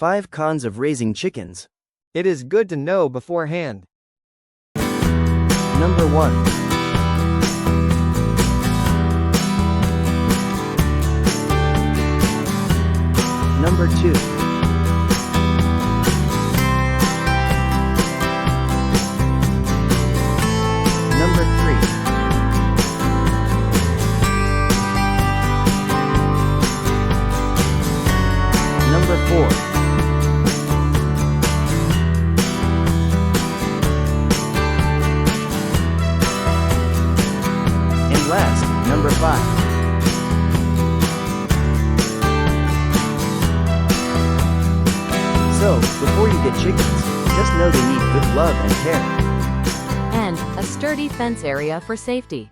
5 cons of raising chickens. It is good to know beforehand. Number 1. Number 2. Number 3. Number 4. And last, number 5. So, before you get chickens, just know they need good love and care. And a sturdy fence area for safety.